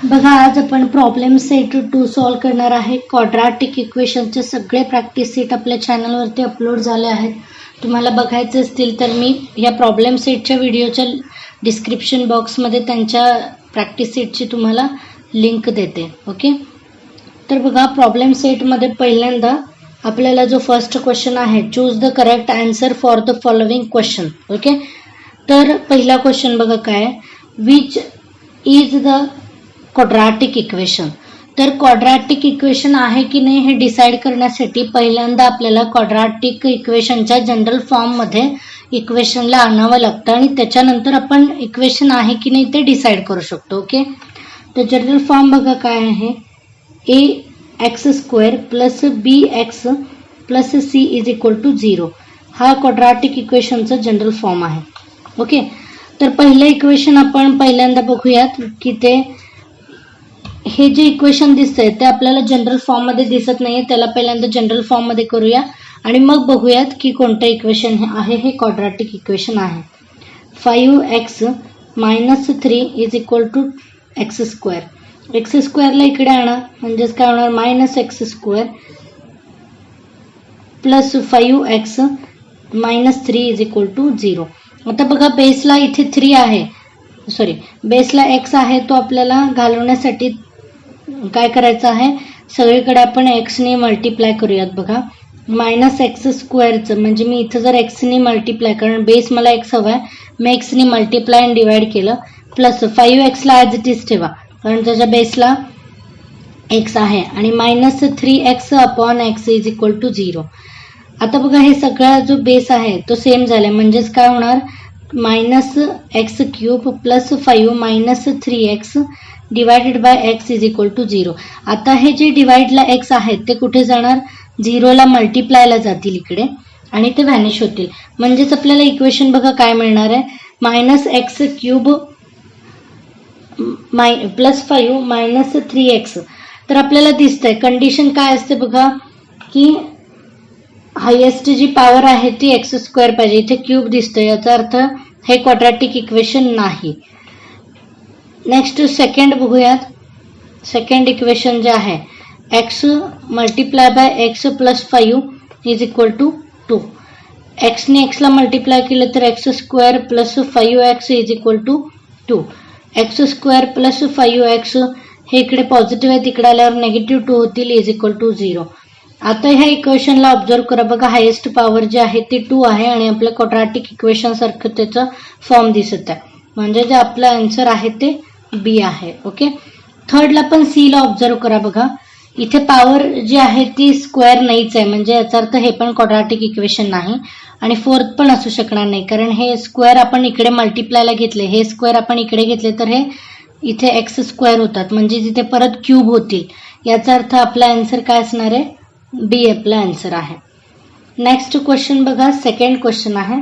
बघा, आज आपण प्रॉब्लेम सेट 2 सॉल्व करणार आहे. क्वाड्रॅटिक इक्वेशनचे सगळे प्रॅक्टिस सेट आपल्या चॅनलवरती अपलोड झाले आहेत. तुम्हाला बघायचे असतील तर मी या प्रॉब्लेम सेटच्या व्हिडिओच्या डिस्क्रिप्शन बॉक्समध्ये त्यांच्या प्रॅक्टिस सेटची तुम्हाला लिंक देते. ओके, तर बघा, प्रॉब्लेम सेटमध्ये पहिल्यांदा आपल्याला जो फर्स्ट क्वेश्चन आहे, choose the correct answer for the following question. Okay, तर पहिला क्वेश्चन बघा काय, which is the quadratic equation. तर क्वाड्रॅटिक इक्वेशन आहे की नाही हे डिसाईड करण्यासाठी पहिल्यांदा आपल्याला क्वाड्रॅटिक इक्वेशनच्या जनरल फॉर्ममध्ये इक्वेशनला आणावं लागतं आणि त्याच्यानंतर आपण इक्वेशन आहे की नाही ते डिसाईड करू शकतो. ओके, तर जनरल फॉर्म बघा काय आहे, ax² plus bx plus c is equal to 0. हा क्वाड्रॅटिक इक्वेशनचा जनरल फॉर्म आहे. ओके, तर पहिलं इक्वेशन आपण पहिल्यांदा बघूयात की ते हे जे इक्वेशन दिसतंय ते आपल्याला जनरल फॉर्म मध्ये दिसत नाहीये. त्याला पहिल्यांदा जनरल फॉर्म मध्ये करूया आणि मग बघूयात की कोणतं इक्वेशन आहे हे क्वाड्रॅटिक इक्वेशन आहे. 5x minus 3 is equal to x². x² ला इकडे आणा म्हणजेच काय होणार, minus x² plus 5x minus 3 is equal to 0. आता बघा, बेसला इथे 3 आहे, बेसला x आहे, तो आपल्याला घालवण्यासाठी काय करायचं आहे, सगळीकडे आपण x ने मल्टिप्लाय करूयात. बघा, मायनस x² म्हणजे मी इथं जर x ने मल्टिप्लाय, कारण बेस मला x हवाय, मी x ने मल्टिप्लाय आणि डिवाइड केलं, प्लस 5x ला ॲज इट इज ठेवा कारण त्याच्या बेसला x आहे, आणि minus 3x upon x is equal to 0. आता बघा, हे सगळा जो बेस आहे तो सेम झाला, म्हणजेच काय होणार, minus x³ plus 5 minus 3x divided by x is equal to 0. आता हे जे डिवाइडला x आहेत ते कुठे जाणार, 0ला मल्टिप्लायला जातील इकडे आणि ते व्हॅनिश होतील. म्हणजेच आपल्याला इक्वेशन बघा काय मिळणार आहे, minus x³ plus 5 minus 3x. तर आपल्याला दिसतंय कंडिशन काय असते बघा, की हायेस्ट जी पॉवर आहे ती x² पाहिजे. इथे क्यूब दिसतोय, याचा अर्थ हे क्वाड्रॅटिक इक्वेशन नाही. नेक्स्ट सेकंड बघूयात. सेकंड इक्वेशन जे आहे, x multiply by x plus 5 is equal to 2. x ने x ला मल्टिप्लाय केलं तर x² plus 5x is equal to 2. x² plus 5x हे इकडे पॉझिटिव्ह आहे, तिकडे आल्यावर निगेटिव्ह 2 होतील, इज इक्वल टू 0. आता ह्या इक्वेशनला ऑब्झर्व करा. बघा, हायेस्ट पॉवर जी आहे ती 2 आहे आणि आपल्या क्वाड्रॅटिक इक्वेशन सारखं त्याचा फॉर्म दिसत आहे, म्हणजे जे आपलं आन्सर आहे ते बी आहे. ओके, थर्डला पण सी ला ऑब्झर्व करा. बघा, इथे पॉवर जी आहे ती स्क्वेअर नाहीच आहे, म्हणजे याचा अर्थ हे पण क्वाड्रॅटिक इक्वेशन नाही. आणि फोर्थ पण असू शकणार नाही, कारण हे स्क्वेअर आपण इकडे मल्टिप्लायला घेतले, हे स्क्वेअर आपण इकडे घेतले तर हे इथे x² होतात, म्हणजे तिथे परत क्यूब होतील. याचा अर्थ आपला आन्सर काय असणार आहे, बी आपला आन्सर आहे. नेक्स्ट क्वेश्चन बघा, सेकंड क्वेश्चन आहे,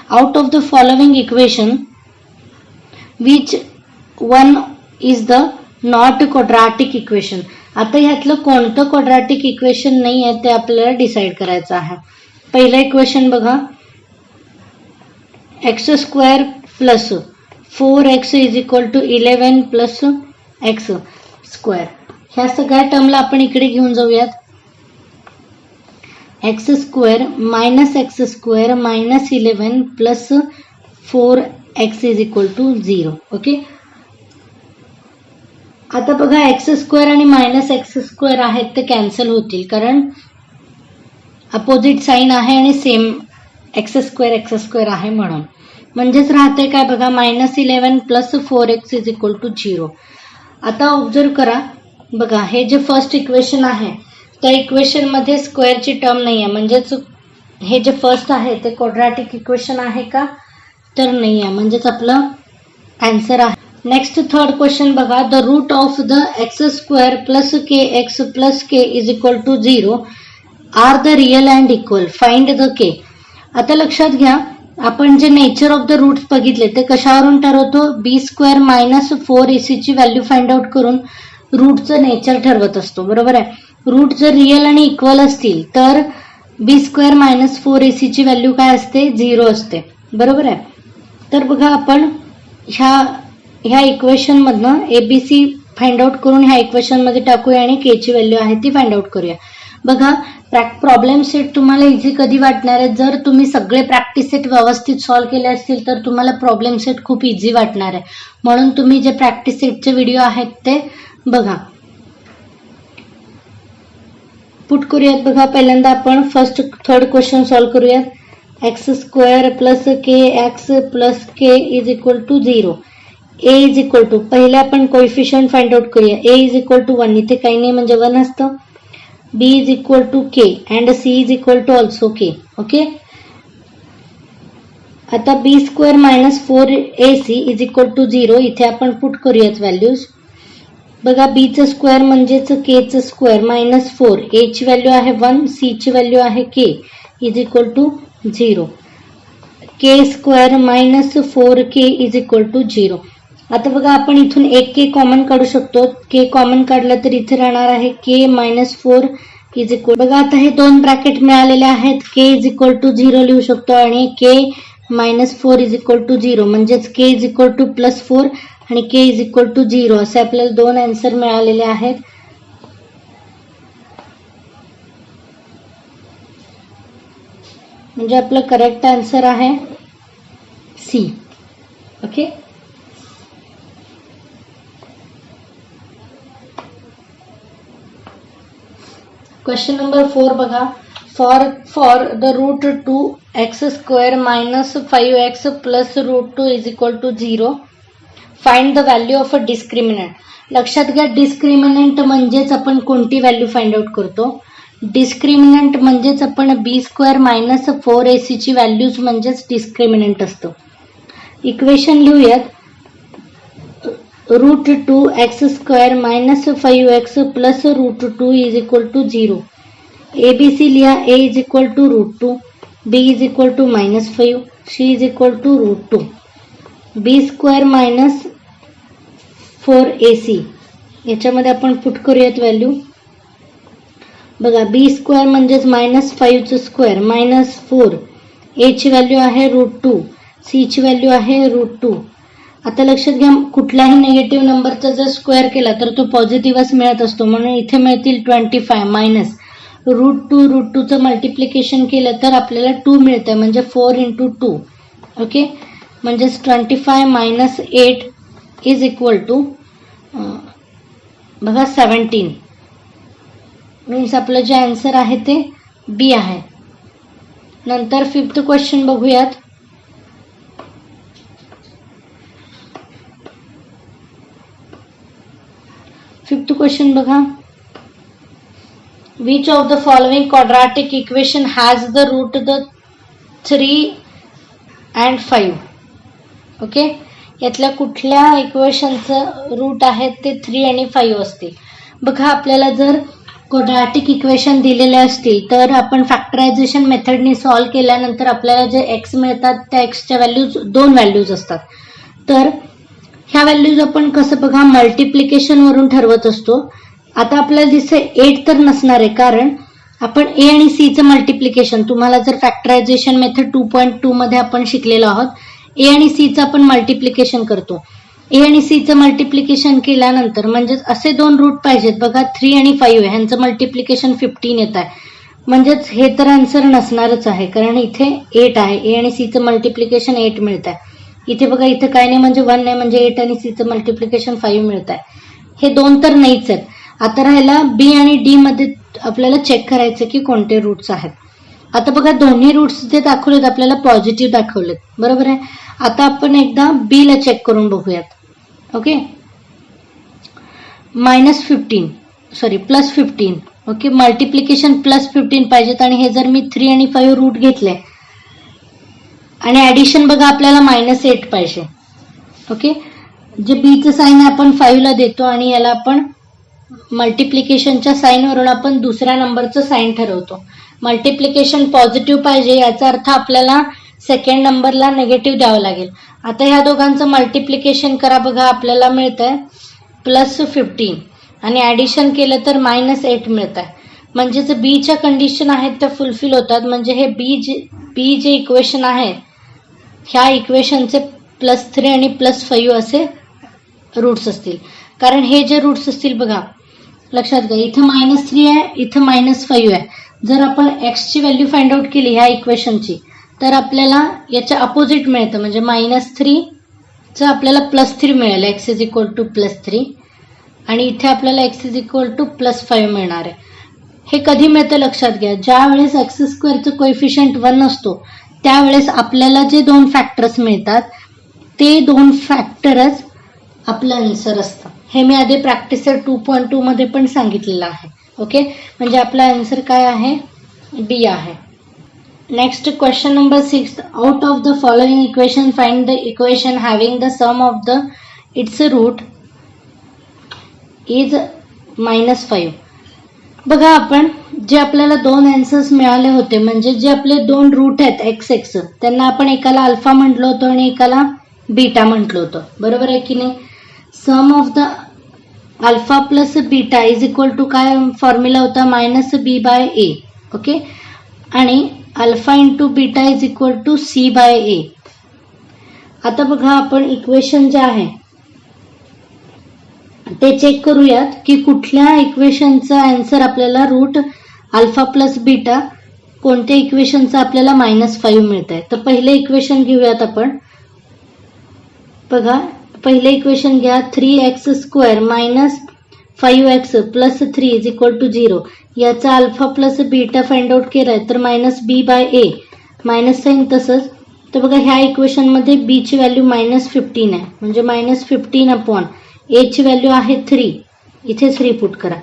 out of the following equation which one is the not quadratic equation. आता ह्यातलं कोणतं क्वाड्रॅटिक इक्वेशन नाही आहे ते आपल्याला डिसाईड करायचं आहे. पहिलं इक्वेशन बघा, x² plus 4x is equal to 11 plus x². ह्या सगळ्या टर्मला आपण इकडे घेऊन जाऊयात. x² minus x² minus 11 plus 4x is equal to 0. Okay, आता बघा, x² आणि मायनस x² आहेत ते कॅन्सल होतील, कारण अपोजिट साइन आहे आणि सेम x² आहे म्हणून. म्हणजेच राहते काय बघा, minus 11 plus 4x is equal to 0. आता ऑब्झर्व करा. बघा, हे जे फर्स्ट इक्वेशन आहे त्या इक्वेशन मध्ये स्क्वेअरची टर्म नाही आहे, म्हणजेच हे जे फर्स्ट आहे ते क्वाड्रॅटिक इक्वेशन आहे का, तर नाही आहे, म्हणजेच आपलं आन्सर आहे. नेक्स्ट थर्ड क्वेश्चन बघा, the root of the x² plus kx plus k is equal to 0 are the real and equal, find the k. आता लक्षात घ्या, आपण जे नेचर ऑफ द रूट्स बघितले ते कशावरून ठरवतो, b² मायनस 4ac ची व्हॅल्यू फाइंड आउट करून रूटचं नेचर ठरवत असतो, बरोबर आहे. रूट जर रिअल आणि इक्वल असतील तर b² मायनस 4ac ची व्हॅल्यू काय असते, 0 असते. बरोबर आहे. तर बघा आपण ह्या इक्वेशन मधनं एबीसी फाइंड आउट करून ह्या इक्वेशन मध्ये टाकूया आणि के ची व्हॅल्यू आहे ती फाइंड आउट करूया. बघा प्रॉब्लेम सेट तुम्हाला इझी कधी वाटणार आहे, जर तुम्ही सगळे प्रॅक्टिस सेट व्यवस्थित सॉल्व्ह केले असतील तर तुम्हाला प्रॉब्लेम सेट खूप इझी वाटणार आहे. म्हणून तुम्ही जे प्रॅक्टिस सेटचे व्हिडिओ आहेत ते बघा. पुट करूयात. बघा पहिल्यांदा आपण फर्स्ट थर्ड क्वेश्चन सॉल्व्ह करूयात. X square plus k x plus k is equal to 0. A is equal to पहिले आपण कोएफिशियंट फाइंड आउट करूया. ए इज इक्वल टू 1, इथे काही नाही म्हणजे 1 असतं. B is equal to K and C is equal to also K. Okay. आता B square minus 4ac is equal to 0, इथे आपण पुट करूयात व्हॅल्यूज. बघा बीचं स्क्वेअर म्हणजेच केचं स्क्वेअर मायनस 4, ए ची व्हॅल्यू आहे 1, सी ची व्हॅल्यू आहे K is equal to 0. K square minus 4k is equal to 0. आता बघा आपण इथून एक के कॉमन काढू शकतो. के कॉमन काढलं तर इथे राहणार आहे के मायनस 4 इज इक्वल. बघा आता हे दोन ब्रॅकेट मिळालेले आहेत. के इज इक्वल टू 0 लिहू शकतो आणि के मायनस 4 इज इक्वल टू 0 म्हणजेच के इज इक्वल टू प्लस 4 आणि के इज इक्वल टू 0 असे आपल्याला दोन आन्सर मिळालेले आहेत. म्हणजे आपलं करेक्ट आन्सर आहे सी. ओके. क्वेश्चन नंबर 4 बघा. For the root 2x square minus 5x plus root 2 is equal to 0 find the value of a discriminant. लक्षात घ्या डिस्क्रिमिनंट म्हणजेच आपण कोणती व्हॅल्यू फाइंड आउट करतो. डिस्क्रिमिनंट म्हणजेच आपण बी स्क्वेअर मायनस 4ac ची व्हॅल्यूज म्हणजेच डिस्क्रिमिनंट असतो. इक्वेशन लिहूयात. Root 2x square minus 5x plus root 2 is equal to 0. ABC लिहा. A is equal to root 2, B is equal to minus 5, C is equal to root 2. B square minus 4ac याच्यामध्ये आपण put करूयात value. बघा बी square म्हणजेच minus 5चं square minus 4, A ची value आहे root 2, C ची व्हॅल्यू आहे रूट 2. आता लक्षात घ्या कुठल्याही निगेटिव्ह नंबरचा जर स्क्वेअर केला तर तो पॉझिटिव्हच मिळत असतो. म्हणून इथे मिळतील 25 मायनस रूट 2चं मल्टिप्लिकेशन केलं तर आपल्याला 2 मिळतंय म्हणजे 4 इंटू 2. ओके. म्हणजेच 25 मायनस 8 इज इक्वल टू बघा 17. मीन्स आपलं जे आन्सर आहे ते बी आहे. नंतर फिफ्थ क्वेश्चन बघूयात. फिफ्थ क्वेश्चन बघा. Which of the following quadratic equation has the root the 3 and 5. Okay. यातल्या कुठल्या इक्वेशनचं रूट आहेत ते 3 आणि 5 असतील. बघा आपल्याला जर क्वाड्रॅटिक इक्वेशन दिलेले असतील तर आपण फॅक्टरायझेशन मेथडने सॉल्व्ह केल्यानंतर आपल्याला जे एक्स मिळतात त्या एक्सच्या व्हॅल्यूज 2 व्हॅल्यूज असतात. तर ह्या व्हॅल्यूज आपण कसं बघा मल्टिप्लिकेशन वरून ठरवत असतो. आता आपल्याला दिसते 8 तर नसणार आहे कारण आपण ए आणि सी चं मल्टिप्लिकेशन तुम्हाला जर फॅक्टरायझेशन मेथड 2.2 मध्ये आपण शिकलेलो आहोत. ए आणि सी चं आपण मल्टिप्लिकेशन करतो. ए आणि सी चं मल्टिप्लिकेशन केल्यानंतर म्हणजेच असे 2 रूट पाहिजेत. बघा 3 आणि 5 आहे ह्यांचं मल्टिप्लिकेशन 15 येत आहे. म्हणजेच हे तर आन्सर नसणारच आहे कारण इथे 8 आहे. ए आणि सी चं मल्टिप्लिकेशन 8 मिळत आहे. इथे बघा इथे काय नाही म्हणजे 1 नाही म्हणजे 8 आणि सी चं मल्टिप्लिकेशन 5 मिळत आहे. हे 2 तर नाहीच आहेत. आता राहिला बी आणि डी मध्ये आपल्याला चेक करायचं की कोणते रूट्स आहेत. आता बघा दोन्ही रूट्स जे दाखवलेत आपल्याला पॉझिटिव्ह दाखवलेत. बरोबर आहे. आता आपण एकदा बी ला चेक करून बघूयात. Okay. Plus 15. Okay. Multiplication plus 15 पाहिजेत आणि हे जर मी 3 आणि 5 रूट घेतले आणि ऍडिशन बघा आपल्याला -8 पाहिजे. ओके. जे बीचं साइन आपण 5 ला देतो आणि याला आपण मल्टिप्लिकेशनच्या साइनवरून आपण दुसऱ्या नंबरचं साइन ठरवतो. मल्टिप्लिकेशन पॉझिटिव्ह पाहिजे याचा अर्थ आपल्याला सेकंड नंबरला नेगेटिव्ह द्यावं लागेल. आता ह्या दोघांचं मल्टिप्लिकेशन करा. बघा आपल्याला मिळतंय प्लस 15 आणि ऍडिशन केलं तर -8 मिळत आहे. म्हणजेच बीच्या कंडिशन आहेत त्या फुलफिल होतात. म्हणजे हे बी जे इक्वेशन आहे ह्या इक्वेशनचे +3 आणि +5 असे रूट्स असतील. कारण हे जे रूट्स असतील बघा लक्षात घ्या, इथं -3 आहे, इथं -5 आहे. जर आपण एक्सची व्हॅल्यू फाइंड आउट केली ह्या इक्वेशनची तर आपल्याला याच्या अपोजिट मिळतं, म्हणजे -3चं आपल्याला +3 मिळेल, x इज इक्वल टू +3 आणि इथे आपल्याला x इज इक्वल टू +5 मिळणार आहे. हे कधी मिळतं लक्षात घ्या, ज्या वेळेस x² कोएफिशियंट 1 असतो त्यावेळेस आपल्याला जे 2 फॅक्टर्स मिळतात ते 2 फॅक्टरच आपलं आन्सर असतं. हे मी आधी प्रॅक्टिस 2.2 मध्ये पण सांगितलेलं आहे. ओके, म्हणजे आपला आन्सर काय आहे, डी आहे. Next question number 6. Out of the following equation find the equation having the sum of the its root is -5. बघा, आपण जे आपल्याला 2 आन्सर्स मिळाले होते, म्हणजे जे आपले 2 रूट आहेत x त्यांना आपण एकाला अल्फा म्हटलो होतो आणि एकाला बीटा म्हटलो होतो, बरोबर आहे की नाही. Sum of the alpha plus beta is equal to काय फॉर्म्युला होता, -b/a. ओके, आणि alpha into beta is equal to c/a. आता बघा, आपण इक्वेशन जे आहे ते चेक करूयात की कुठल्या इक्वेशनचा आन्सर आपल्याला रूट अल्फा प्लस बीटा, कोणत्या इक्वेशनचा आपल्याला -5 मिळत आहे. तर पहिले इक्वेशन घेऊयात आपण. बघा, पहिले इक्वेशन घ्या, 3x² - 5x + 3 is equal to 0. याचा alpha plus beta find out केलाय तर -b/a, मायनस साईन तसंच. तर बघा, ह्या इक्वेशनमध्ये b ची व्हॅल्यू -15 आहे, म्हणजे -15 अपॉन a ची व्हॅल्यू आहे 3, इथे 3 पुट करा.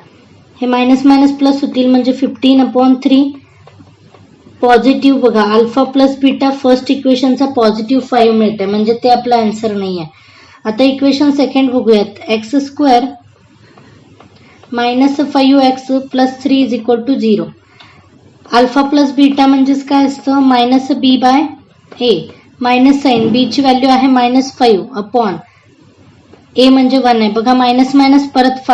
हे मायनस मायनस प्लस होतील, म्हणजे 15/3 पॉझिटिव्ह. बघा, अल्फा प्लस बीटा फर्स्ट इक्वेशनचा +5 मिळते, म्हणजे ते आपला आन्सर नाही आहे. आता इक्वेशन सेकंड बघूयात, x² - 5x + 3 is equal to 0. Alpha plus beta म्हणजेच काय असतं, -b/a, मायनस साईन, b ची व्हॅल्यू आहे -5 अपॉन a म्हणजे 1 आहे. बघा, मायनस मायनस परत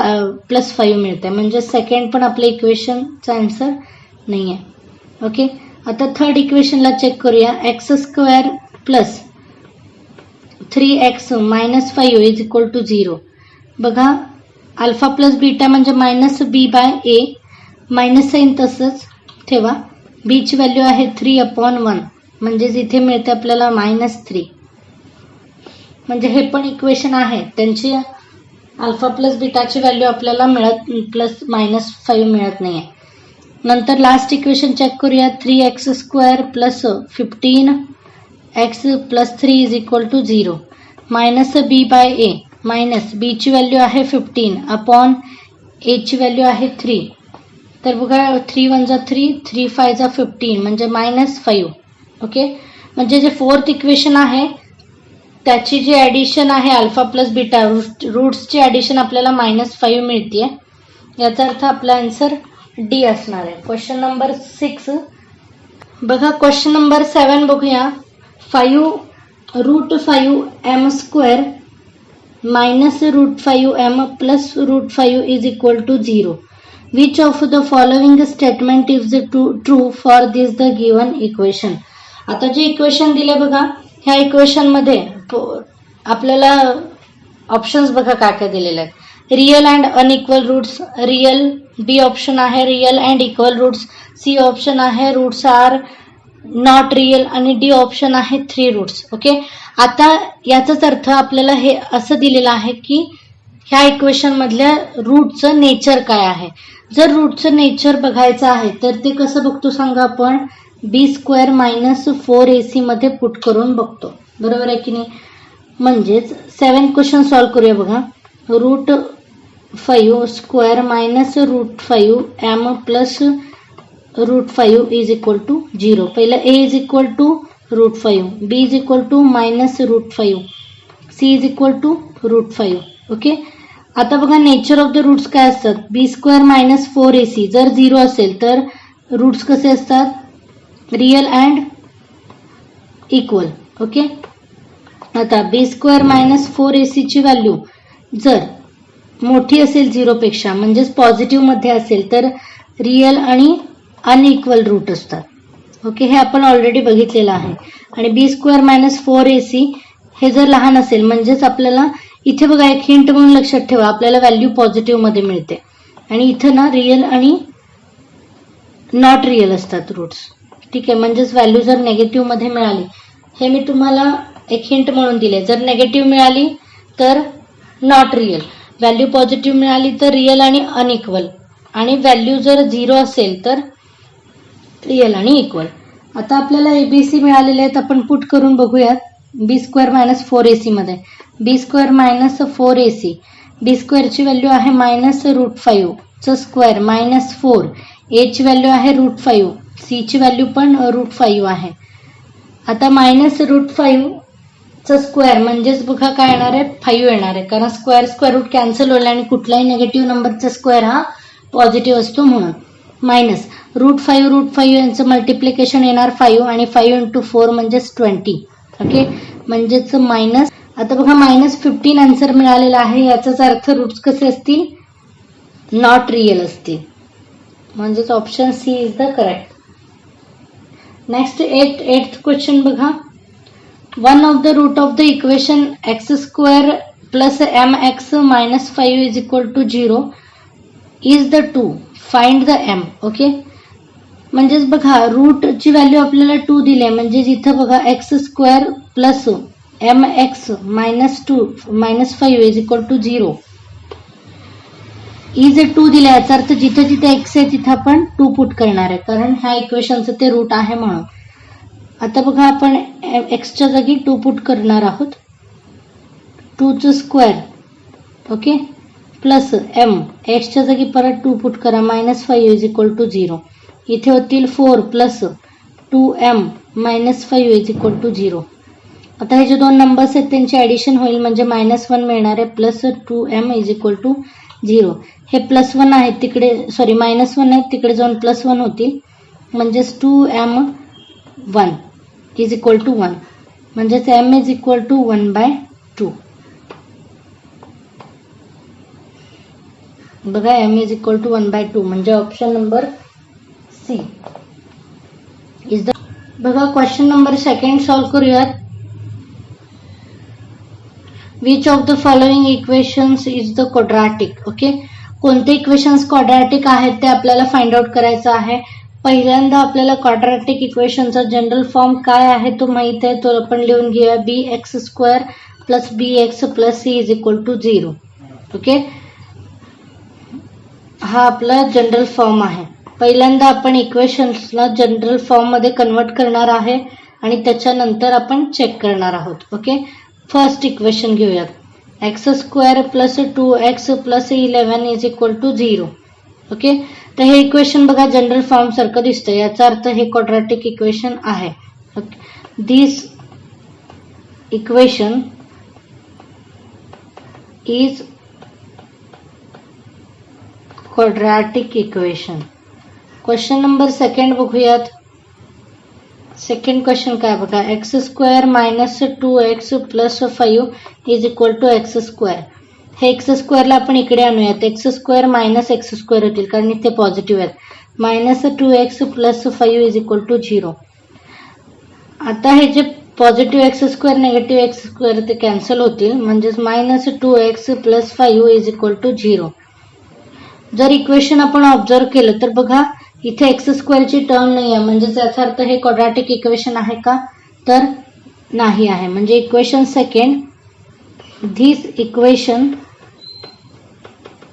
+5 मिळते, म्हणजे सेकंड पण आपल्या इक्वेशनचा आन्सर नाही आहे. ओके, आता थर्ड इक्वेशनला चेक करूया, x² + 3x - 5 is equal to 0. बघा, अल्फा प्लस बीटा म्हणजे -b/a, मायनस साईन तसंच ठेवा, b ची व्हॅल्यू आहे 3/1, म्हणजेच इथे मिळते आपल्याला -3. म्हणजे हे पण इक्वेशन आहे, त्यांची अल्फा प्लस बीटाची व्हॅल्यू आपल्याला -5 मिळत नाही आहे. नंतर लास्ट इक्वेशन चेक करूया, 3x² + 15x + 3 is equal to 0. -b/a, minus b ची व्हॅल्यू आहे 15 अपॉन a ची व्हॅल्यू आहे 3. तर बघा, 3 × 3, 3 × 5 = 15, म्हणजे -5. ओके, म्हणजे जे फोर्थ इक्वेशन आहे त्याची जी ॲडिशन आहे अल्फा प्लस बीटा रूट्सची ॲडिशन आपल्याला -5 मिळते. याचा अर्थ आपला आन्सर डी असणार आहे. Question number 6. बघा, क्वेश्चन नंबर 7 बघूया. 5 √5m² -√5m + √5 is equal to 0. Which of the following statement is true for this the given equation. आता जे इक्वेशन दिले बघा, ह्या इक्वेशन मध्ये आपल्याला ऑप्शन्स बघा काय काय दिलेले आहेत. Real and unequal roots, real, B option आहे real and equal roots, C option आहे रूट्स आर नॉट रिअल आणि डी ऑप्शन आहे 3 रूट्स. ओके, आता याचाच अर्थ आपल्याला हे असं दिलेलं आहे की ह्या इक्वेशन मधल्या रूटचं नेचर काय आहे. जर रूटचं नेचर बघायचं आहे तर ते कसं बघतो सांगा, आपण b² - 4ac मध्ये पुट करून बघतो, बरोबर आहे की नाही. म्हणजेच 7 क्वेश्चन सॉल्व्ह करूया. बघा, √5² -√5m + √5 इज इक्वल टू 0. पहिलं a is equal to √5, b is equal to -√5, c is equal to √5. Okay, आता बघा, नेचर ऑफ द रूट्स काय असतात. b² - 4ac जर 0 असेल तर रूट्स कसे असतात, रिअल अँड इक्वल. ओके, आता b² - 4ac ची व्हॅल्यू जर मोठी असेल 0 पेक्षा, म्हणजेच पॉझिटिव्ह मध्ये असेल तर रिअल आणि अनइक्वल रूट असतात. ओके, हे आपण ऑलरेडी बघितलेलं आहे. आणि बी स्क्वेअर मायनस 4ac हे जर लहान असेल म्हणजेच आपल्याला इथे बघा एक हिंट म्हणून लक्षात ठेवा, आपल्याला व्हॅल्यू पॉझिटिव्ह मध्ये मिळते आणि इथं ना रिअल आणि नॉट रिअल असतात रूट्स. ठीक आहे, म्हणजेच व्हॅल्यू जर नेगेटिव्ह मध्ये मिळाली, हे मी तुम्हाला एक हिंट म्हणून दिले, जर नेगेटिव्ह मिळाली तर नॉट रिअल, व्हॅल्यू पॉझिटिव्ह मिळाली तर रिअल आणि अनइक्वल, आणि व्हॅल्यू जर 0 असेल तर रिअल आणि इक्वल. आता आपल्याला एबीसी मिळालेले आहेत, आपण पुट करून बघूयात. बी स्क्वेअर मायनस 4ac मध्ये बी स्क्वेअर मायनस 4ac, बी स्क्वेअरची व्हॅल्यू आहे मायनस √5 चं स्क्वेअर मायनस 4, ए ची व्हॅल्यू आहे √5, सी ची व्हॅल्यू पण √5 आहे. आता मायनस √5 चं स्क्वेअर म्हणजेच बघा काय येणार आहे, 5 येणार आहे, कारण स्क्वेअर रूट कॅन्सल होईल आणि कुठलाही निगेटिव्ह नंबरचा स्क्वेअर हा पॉझिटिव्ह असतो म्हणून. मायनस √5 यांचं मल्टिप्लिकेशन येणार 5 आणि 5 × 4 म्हणजेच 20. ओके, म्हणजेच मायनस. आता बघा -15 आन्सर मिळालेला आहे, याचाच अर्थ रूट्स कसे असतील, नॉट रिअल असतील, म्हणजेच option C is the correct. Next 8th question बघा. One of the root of the equation x² + mx - 5 = 0 is the 2, find the m. Okay, म्हणजेच बघा रूटची व्हॅल्यू आपल्याला 2 दिली आहे, म्हणजे जिथं बघा x² + mx - 5 = 0 इज 2 दिला, याचा अर्थ जिथे जिथे x आहे तिथं आपण 2 पुट करणार आहे, कारण ह्या इक्वेशनचं ते रूट आहे म्हणून. आता बघा आपण एक्सच्या जागी 2 पुट करणार आहोत, 2 चं स्क्वेअर. ओके, प्लस m, एक्सच्या जागी परत 2 पुट करा, -5 = 0. इथे होतील 4 + 2m - 5 = 0. आता हे जे दोन नंबर्स आहेत त्यांची ॲडिशन होईल, म्हणजे -1 मिळणार आहे, प्लस 2m = 0. हे +1 आहेत तिकडे, सॉरी -1 आहेत तिकडे जाऊन +1 होतील, म्हणजेच 2m1 = 1, म्हणजेच m = 1/2. बघा m = 1/2, म्हणजे option number C is the. बघा क्वेश्चन नंबर 2 सॉल्व्ह करूयात. Which of the following equations is the quadratic. Okay, कोणते इक्वेशन्स क्वाड्रॅटिक आहेत ते आपल्याला फाइंड आउट करायचं आहे. पहिल्यांदा आपल्याला क्वाड्रॅटिक इक्वेशनचा जनरल फॉर्म काय आहे तो माहित आहे, तो आपण लिहून घेऊया. bx² + bx + c = 0. ओके, हा आपला जनरल फॉर्म आहे. पहिल्यांदा आपण इक्वेशन्सला जनरल फॉर्म मध्ये कन्वर्ट करणार आहे आणि त्याच्यानंतर आपण चेक करणार आहोत. ओके, फर्स्ट इक्वेशन घेऊयात. x² + 2x + 11 = 0. ओके, तर हे इक्वेशन बघा जनरल फॉर्म सारखं दिसतं, याचा अर्थ हे क्वाड्रॅटिक इक्वेशन आहे. This equation is quadratic equation. Question number 2 बघूयात. सेकंड क्वेश्चन काय बघा, x² - 2x + 5 = x². हे x² ला आपण इकडे आणूयात, x² - x² होतील कारण इथे पॉझिटिव्ह आहेत. -2x + 5 = 0. आता हे जे पॉझिटिव्ह x² निगेटिव्ह x² ते कॅन्सल होतील, म्हणजेच -2x + 5 = 0. जर इक्वेशन आपण ऑब्झर्व केलं तर बघा इथे x² ची टर्म नाही आहे, म्हणजे याचा अर्थ हे क्वाड्रॅटिक इक्वेशन आहे का, तर नाही आहे. म्हणजे equation second, this equation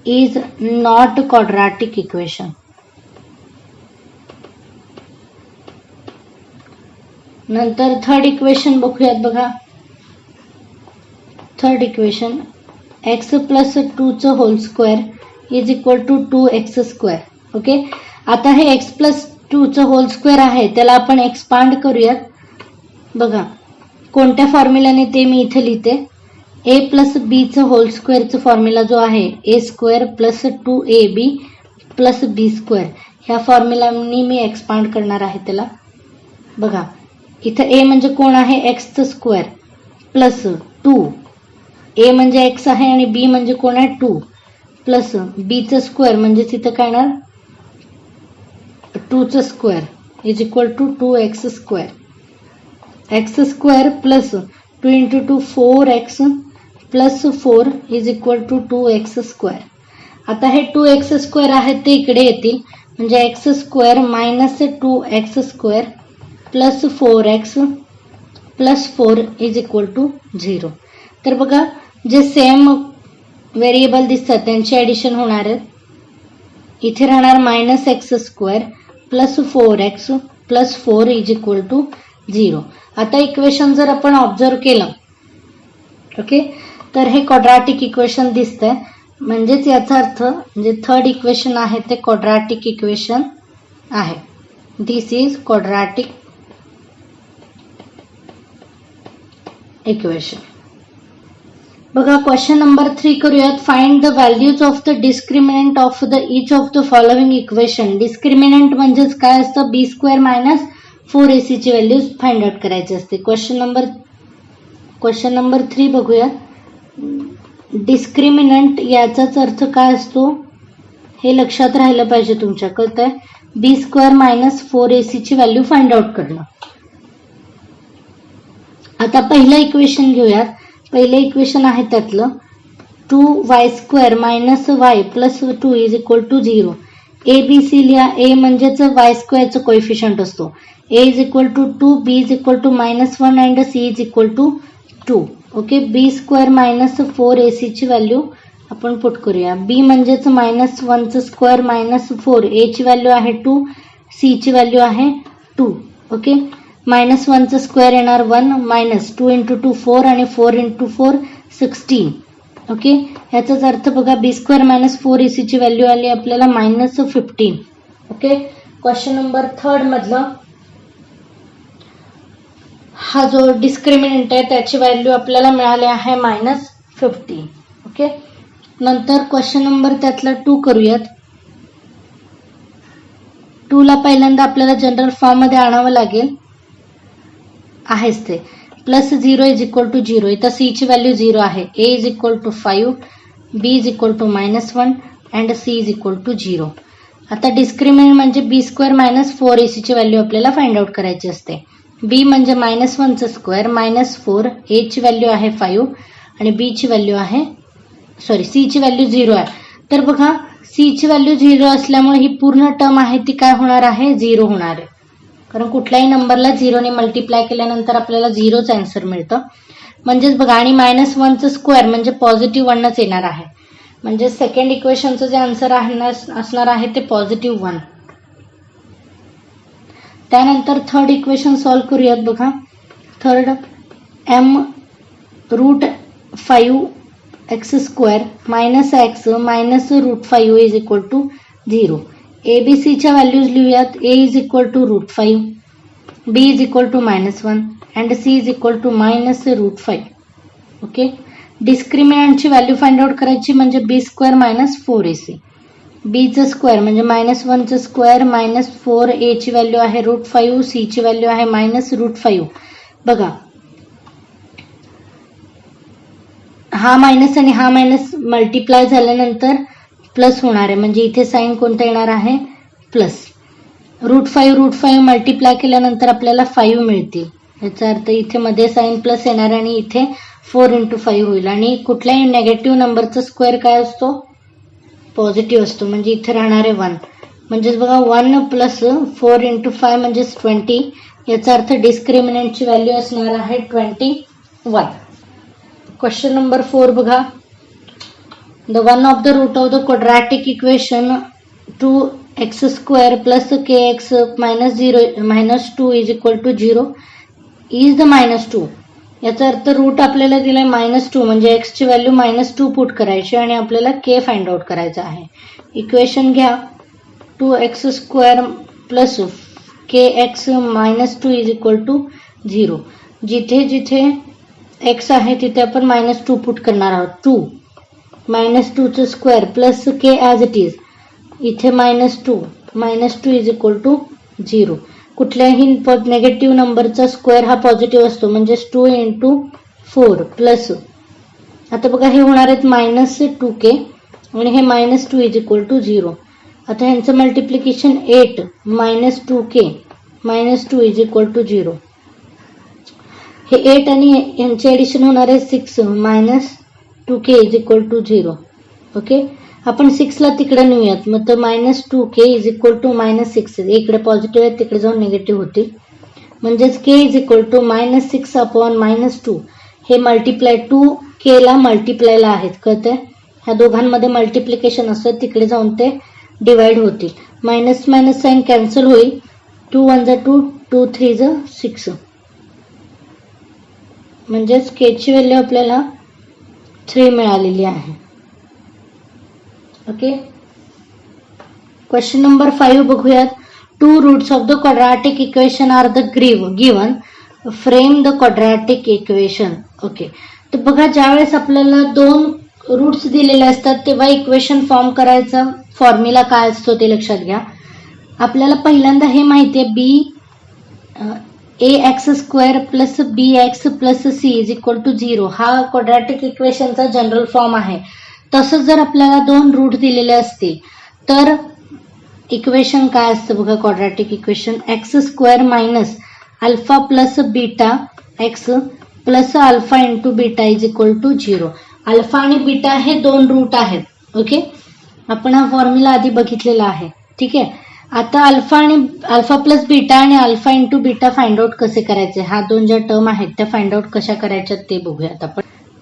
is not quadratic equation. नंतर थर्ड इक्वेशन बघूयात. बघा थर्ड इक्वेशन, x + 2 चं होल स्क्वेअर = 2x². ओके, आता हे x + 2 चं होल स्क्वेअर आहे, त्याला आपण एक्सपांड करूयात. बघा कोणत्या फॉर्म्युलाने ते मी इथे लिहिते. a + b चं होल स्क्वेअरचं फॉर्म्युला जो आहे a² + 2ab + b², ह्या फॉर्म्युलानी मी एक्सपांड करणार आहे त्याला. बघा इथं a म्हणजे कोण आहे, x चं स्क्वेअर प्लस 2, a म्हणजे x आहे आणि b म्हणजे कोण आहे 2, प्लस b चं स्क्वेअर म्हणजे तिथं काय येणार 2 चं square is equal to 2x². x² plus 2 into 2 4x plus 4 is equal to 2x². आता हे 2x² आहेत ते इकडे येतील, म्हणजे x² minus 2x² plus 4x plus 4 is equal to 0. तर बघा जे सेम व्हेरिएबल दिसतात त्यांची ॲडिशन होणार आहे. इथे राहणार minus x² plus 4x plus 4 is equal to 0. आता इक्वेशन जर आपण ऑब्झर्व केलं, ओके, तर हे क्वाड्रॅटिक इक्वेशन दिसतंय. म्हणजेच याचा अर्थ जे थर्ड इक्वेशन आहे ते क्वाड्रॅटिक इक्वेशन आहे. दिस इज क्वाड्रॅटिक इक्वेशन. बघा क्वेश्चन नंबर 3 करूयात. Find the values of the discriminant of the each of the following equation. Discriminant म्हणजेच काय असतं, b² मायनस 4ac ची व्हॅल्यूज फाइंड आउट करायची असते. क्वेश्चन नंबर 3 बघूयात. डिस्क्रिमिनंट याचाच अर्थ काय असतो हे लक्षात राहिलं पाहिजे तुमच्या. कळतंय, b² मायनस 4ac ची व्हॅल्यू फाइंड आउट करणं. आता पहिलं इक्वेशन घेऊयात. पहिलं इक्वेशन आहे त्यातलं 2y² minus y plus 2 is equal to 0. A B C लिहा. ए म्हणजेच y² कोएफिशियंट असतो. a is equal to 2, b is equal to -1 and c is equal to 2. Okay, b² minus 4ac ची value आपण put करूया. b म्हणजेच -1² minus 4, a ची value आहे 2, c ची व्हॅल्यू आहे 2. ओके, -1² येणार 1, मायनस 2 इंटू 2 4 आणि 4 इंटू 4 16. ओके, याचाच अर्थ बघा b² मायनस 4ac ची व्हॅल्यू आली आपल्याला -15. ओके, क्वेश्चन नंबर 3 मधलं हा जो डिस्क्रिमिनंट आहे त्याची व्हॅल्यू आपल्याला मिळाली आहे -15. ओके, नंतर क्वेश्चन नंबर त्यातला 2 करूयात. 2 ला पहिल्यांदा आपल्याला जनरल फॉर्म मध्ये आणावं लागेल. आहेच ते प्लस 0 इज इक्वल टू 0. इथं c ची व्हॅल्यू 0 आहे. a is equal to 5, b is equal to -1 and c is equal to 0. आता डिस्क्रिमिनंट म्हणजे b² मायनस 4ac ची व्हॅल्यू आपल्याला फाइंड आउट करायची असते. b म्हणजे -1² मायनस 4, a ची व्हॅल्यू आहे 5 आणि b ची व्हॅल्यू आहे c ची व्हॅल्यू 0 आहे. तर बघा c ची व्हॅल्यू 0 असल्यामुळे ही पूर्ण टर्म आहे ती काय होणार आहे, 0 होणार आहे. कारण कुठल्याही नंबरला 0 ने मल्टिप्लाय केल्यानंतर आपल्याला 0च आन्सर मिळतं. म्हणजेच बघा, आणि -1² म्हणजे पॉझिटिव्ह 1च येणार आहे. म्हणजे सेकंड इक्वेशनचं जे आन्सर असणार आहे ते +1. त्यानंतर थर्ड इक्वेशन सॉल्व्ह करूयात. बघा third m√5x² minus x minus √5 is equal to 0. ABC च्या व्हॅल्यूज लिहूयात. a is equal to √5, b is equal to -1 and c is equal to -√5. Okay, डिस्क्रिमिनंटची व्हॅल्यू फाइंड आउट करायची म्हणजे b² मायनस 4ac. b चं square म्हणजे -1² minus 4, a ची value आहे √5, c ची व्हॅल्यू आहे -√5. बघा हा मायनस आणि हा मायनस मल्टिप्लाय झाल्यानंतर प्लस होणार आहे. म्हणजे इथे साइन कोणता येणार आहे, प्लस. √5 मल्टिप्लाय केल्यानंतर आपल्याला 5 मिळतील. याचा अर्थ इथे मध्ये साइन प्लस येणार आणि इथे 4 इंटू 5 होईल. आणि कुठल्याही नेगेटिव्ह नंबरचा स्क्वेअर काय असतो, पॉझिटिव्ह असतो. म्हणजे इथे राहणार आहे 1. म्हणजेच बघा 1 प्लस 4 इंटू 5 म्हणजेच 20. याचा अर्थ डिस्क्रिमिनंटची व्हॅल्यू असणार आहे 21. क्वेश्चन नंबर 4 बघा. The one of the root of the quadratic equation 2x² plus kx minus 2 is equal to 0 is the -2. याचा अर्थ रूट आपल्याला दिलाय -2 म्हणजे x ची व्हॅल्यू -2 पुट करायची आणि आपल्याला k फाइंड आउट करायचा आहे. इक्वेशन घ्या. 2x² plus kx -2 is equal to 0. जिथे जिथे x आहे तिथे आपण -2 पुट करणार आहोत. 2 -2 चं square plus k as it is. इथे -2 इज इक्वल टू 0. कुठल्याही नेगेटिव्ह नंबरचा स्क्वेअर हा पॉझिटिव्ह असतो. म्हणजे 2 इंटू 4 प्लस, आता बघा हे होणार आहेत -2k आणि हे -2 इज इक्वल टू 0. आता ह्यांचं multiplication 8 -2k -2 is equal to 0. हे 8 आणि यांचे ॲडिशन होणार आहे 6 -2k is equal to 0. Okay, आपण 6ला तिकडे नेऊयात. मग तर -2k इज इक्वल टू -6. इकडे पॉझिटिव्ह आहे, तिकडे जाऊन निगेटिव्ह होतील. म्हणजेच k is equal to -6 upon -2. हे मल्टिप्लाय 2k ला मल्टिप्लायला आहेत, कळतंय? ह्या दोघांमध्ये मल्टिप्लिकेशन असतं, तिकडे जाऊन ते डिवाइड होतील. मायनस मायनस साईन कॅन्सल होईल. 2 1 जा 2, 2 3 जा 6. म्हणजेच k ची व्हॅल्यू आपल्याला 3 मिळालेली आहे. ओके, क्वेश्चन नंबर 5 बघूयात. 2 roots of the quadratic equation are the given. Frame the quadratic equation. Okay, तर बघा, ज्यावेळेस आपल्याला 2 रूट्स दिलेले असतात तेव्हा इक्वेशन फॉर्म करायचा फॉर्म्युला काय असतो ते लक्षात घ्या. आपल्याला पहिल्यांदा हे माहिती आहे ax² plus bx plus c is equal to 0. हा क्वाड्रॅटिक इक्वेशनचा जनरल फॉर्म आहे. तसंच जर आपल्याला 2 रूट दिलेले असतील तर इक्वेशन काय असतं बघा. Quadratic equation x² minus alpha plus beta x plus alpha into beta is equal to 0. Alpha आणि बीटा हे 2 रूट आहेत. ओके, आपण हा फॉर्म्युला आधी बघितलेला आहे. ठीक आहे, आता अल्फा प्लस बीटा आणि alpha into beta find out कसे करायचे, हा 2 ज्या टर्म आहेत त्या फाइंड आउट कशा करायच्या ते बघूयात आपण.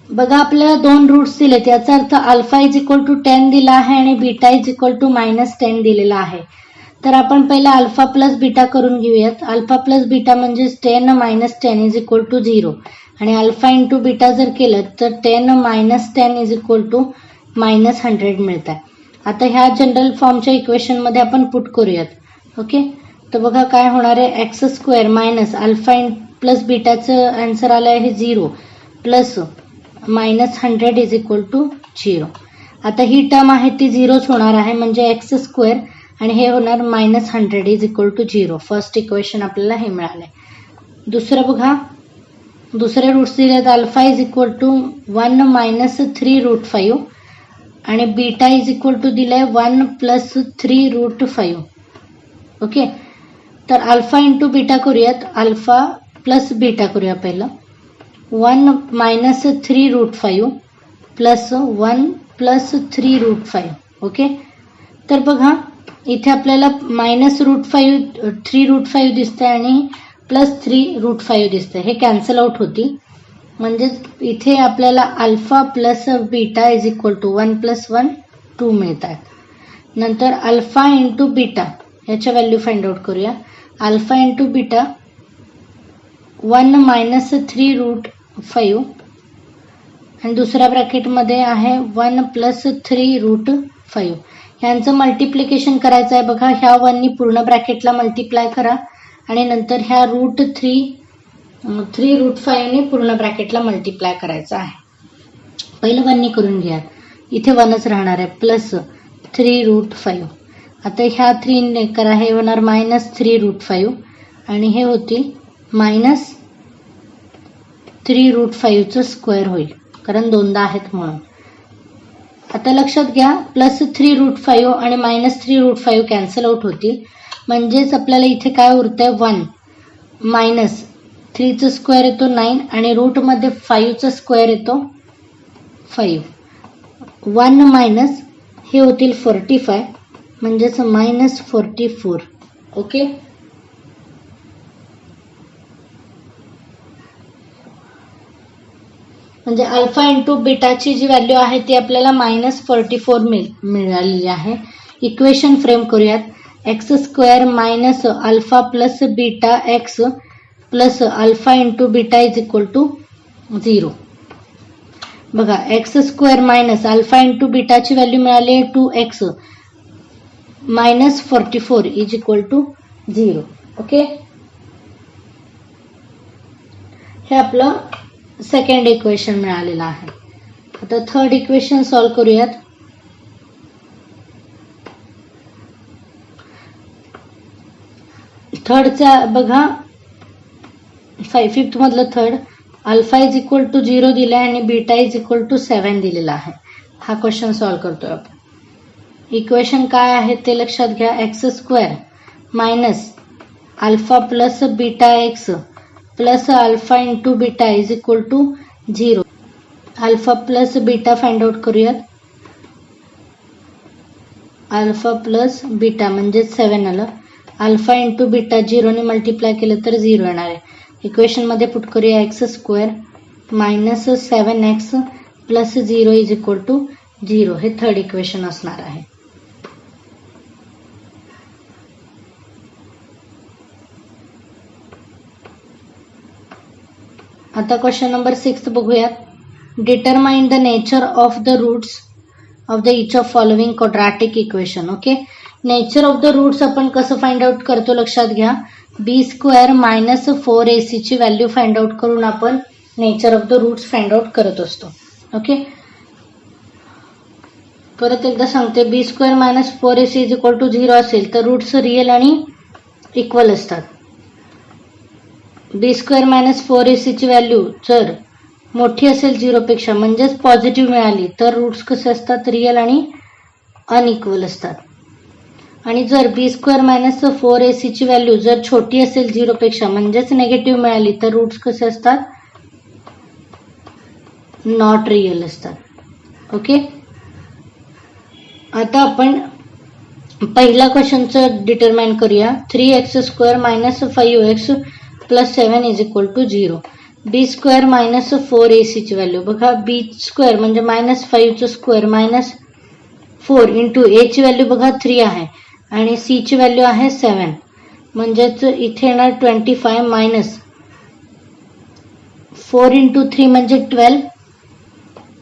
बघा, आपल्याला 2 रूट्स दिलेत, याचा अर्थ अल्फा इज इक्वल टू 10 दिला आहे आणि बीटा इज इक्वल टू -10 दिलेला आहे. तर आपण पहिला अल्फा प्लस बीटा करून घेऊयात. अल्फा प्लस बीटा म्हणजे 10 - 10 इज इक्वल टू 0 आणि अल्फा इंटू बीटा जर केलं तर 10 - 10 इज इक्वल टू -100 मिळतात. आता ह्या जनरल फॉर्मच्या इक्वेशन मध्ये आपण पुट करूयात. ओके, तर बघा काय होणार आहे. x² मायनस अल्फा प्लस बीटाचं आन्सर आलं आहे 0 प्लस -100 इज इक्वल टू 0. आता ही टर्म आहे ती 0च होणार आहे, म्हणजे x² आणि हे होणार -100 is equal to 0. First equation आपल्याला हे मिळालंय. दुसरं बघा, दुसरे रूट्स दिलेत. अल्फा इज इक्वल टू 1 - 3√5 आणि बीटा इज इक्वल टू दिलाय 1 + 3√5. ओके, तर अल्फा इंटू बीटा करूयात. अल्फा प्लस बीटा करूया पहिलं. 1 - 3√5 प्लस 1 + 3√5. ओके, तर बघा इथे आपल्याला -√5 दिसतंय आणि +3√5 दिसतंय. हे कॅन्सल आउट होतील. म्हणजे इथे आपल्याला alpha plus beta is equal to 1 + 1 2 मिळतात. नंतर अल्फा इंटू बीटा याच्या व्हॅल्यू फाइंड आउट करूया. अल्फा इंटू बीटा 1 - 3√5 आणि दुसऱ्या ब्रॅकेटमध्ये आहे 1 + 3√5. ह्यांचं मल्टिप्लिकेशन करायचं आहे बघा. ह्या 1नी पूर्ण ब्रॅकेटला मल्टिप्लाय करा आणि नंतर ह्या √3√5 ने पूर्ण ब्रॅकेटला मल्टिप्लाय करायचं आहे. पहिलं 1नी करून घ्या, इथे 1च राहणार आहे, प्लस 3√5. आता ह्या 3 ने करा, हे होणार -3√5 आणि हे होतील -3√5चं स्क्वेअर होईल, कारण 2दा आहेत म्हणून. आता लक्षात घ्या, +3√5 आणि -3√5 कॅन्सल आउट होतील. म्हणजेच आपल्याला इथे काय उरतंय 1 मायनस 3चं स्क्वेअर येतो 9 आणि रूटमध्ये 5चं स्क्वेअर येतो 5. 1 मायनस हे होतील 45 म्हणजेच -44. ओके, म्हणजे अल्फा इंटू बीटाची जी व्हॅल्यू आहे ती आपल्याला -44 मिळालेली आहे. इक्वेशन फ्रेम करूयात. x² minus alpha plus beta x plus alpha into beta is equal to 0. बघा, x² मायनस अल्फा इंटू बीटाची व्हॅल्यू मिळाली आहे 2x -44 is equal to 0. Okay, हे आपलं सेकंड इक्वेशन मिळालेलं आहे. आता थर्ड इक्वेशन सॉल्व करूयात. थर्डचा बघा, 5th मधलं third. Alpha is equal to 0 दिला आहे आणि बीटा इज इक्वल टू 7 दिलेला आहे. हा क्वेश्चन सॉल्व करतोय आपण. इक्वेशन काय आहे ते लक्षात घ्या. x² minus alpha plus beta x plus alpha into beta is equal to 0. Alpha plus beta find out करूयात. अल्फा प्लस बीटा म्हणजे 7 आलं. अल्फा इंटू बीटा 0ने मल्टिप्लाय केलं तर 0 येणार आहे. इक्वेशन मध्ये पुट करूया x square minus 7x plus 0 is equal to 0. हे थर्ड इक्वेशन असणार आहे. आता क्वेश्चन नंबर 6 बघूयात. Determine the nature of the roots of the each of following quadratic equation. Okay, nature of the roots आपण कसं find out करतो लक्षात घ्या. बी स्क्वेअर मायनस 4ac ची व्हॅल्यू फाइंड आउट करून आपण nature of the roots find out करत असतो. ओके, परत एकदा सांगते. B square minus 4ac is equal to 0 असेल तर रूट्स रिअल आणि इक्वल असतात. बी स्क्वेअर मायनस 4ac ची व्हॅल्यू जर मोठी असेल 0 पेक्षा म्हणजेच पॉझिटिव्ह मिळाली तर रूट्स कसे असतात, रिअल आणि अनइक्वल असतात. आणि जर बी स्क्वेअर मायनस 4ac ची व्हॅल्यू जर छोटी असेल 0 पेक्षा म्हणजेच नेगेटिव्ह मिळाली तर रूट्स कसे असतात, नॉट रिअल असतात. ओके, आता आपण पहिला क्वेश्चनचं डिटरमाइन करूया. 3x स्क्वेअर minus 5x plus 7 is equal to 0. B square minus 4ac ची व्हॅल्यू बघा. बी स्क्वेअर म्हणजे मायनस 5चं स्क्वेअर मायनस 4 इंटू ए ची व्हॅल्यू बघा 3 आहे आणि सी ची व्हॅल्यू आहे 7 म्हणजेच इथे येणार 25 मायनस 4 इंटू 3 म्हणजे 12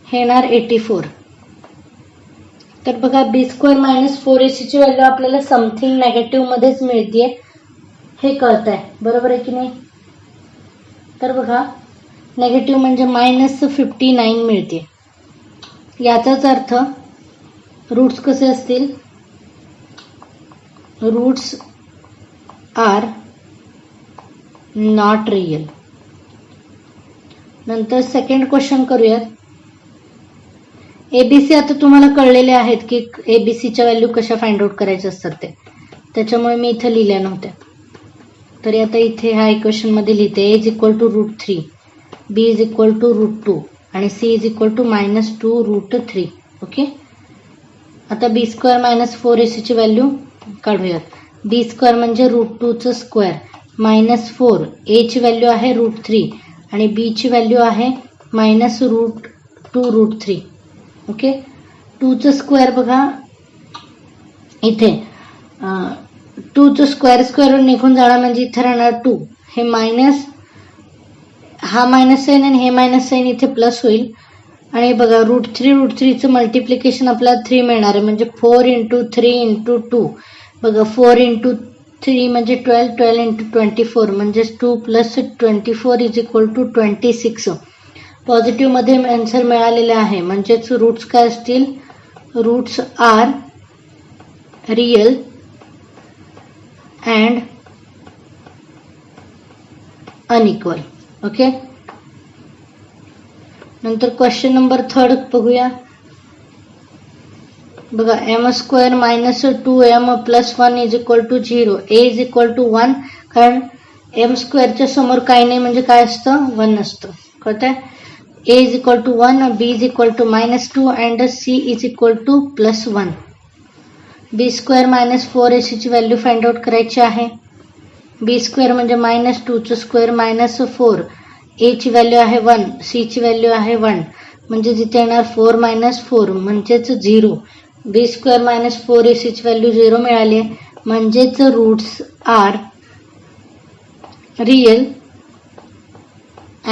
हे येणार 84. तर बघा बी स्क्वेअर मायनस 4ac ची व्हॅल्यू आपल्याला समथिंग नेगेटिव्ह मध्येच मिळतेय हे कळत आहे, बरोबर आहे की नाही. तर बघा नेगेटिव्ह म्हणजे मायनस 59 मिळते. याचाच अर्थ रूट्स कसे असतील, रूट्स आर नॉट रिअल. नंतर सेकंड क्वेश्चन करूयात. एबीसी आता तुम्हाला कळलेले आहेत की एबीसीच्या व्हॅल्यू कशा फाइंड आउट करायच्या असतात ते, त्याच्यामुळे मी इथे लिहिल्या नव्हत्या. तरी आता इथे ह्या इक्वेशन मध्ये लिहिते. A is equal to √3, B is equal to √2 आणि C is equal to -2√3. Okay, आता बी स्क्वेअर मायनस 4ac ची व्हॅल्यू काढूयात. बी स्क्वेअर म्हणजे √2चं स्क्वेअर मायनस 4, ए ची व्हॅल्यू आहे √3 आणि बी ची व्हॅल्यू आहे -2√3. ओके, 2चं स्क्वेअर बघा इथे 2चं स्क्वेअर निघून जाणार म्हणजे इथे राहणार 2. हे मायनस, हा मायनस साईन आणि हे मायनस साईन इथे प्लस होईल आणि बघा √3चं मल्टिप्लिकेशन आपल्याला 3 मिळणार आहे म्हणजे 4 इंटू 3 इंटू 2. बघा 4 इंटू 3 म्हणजे 12, 12 इंटू 24 म्हणजे 2 plus 24 is equal to 26. Positive मध्ये आन्सर मिळालेले आहे म्हणजेच रूट्स काय असतील, roots are real and unequal. Okay, नंतर क्वेश्चन नंबर 3 बघूया. बघा m square minus 2m plus 1 is equal to 0. A is equal to 1 कारण m स्क्वेअरच्या समोर काही नाही म्हणजे काय असतं, 1 असतं. कळतंय. A is equal to 1, B is equal to -2 and C is equal to +1. B square minus 4ac ची व्हॅल्यू फाइंड आउट करायची आहे. बी स्क्वेअर म्हणजे -2चं स्क्वेअर मायनस 4, ए ची व्हॅल्यू आहे 1, सी ची व्हॅल्यू आहे 1 म्हणजे जिथे येणार 4 - 4 म्हणजेच 0. बी स्क्वेअर मायनस 4ac ची व्हॅल्यू 0 मिळाली म्हणजेच roots are real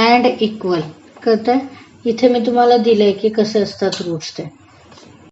and equal. कळतंय. इथे मी तुम्हाला दिलंय की कसे असतात रूट्स ते.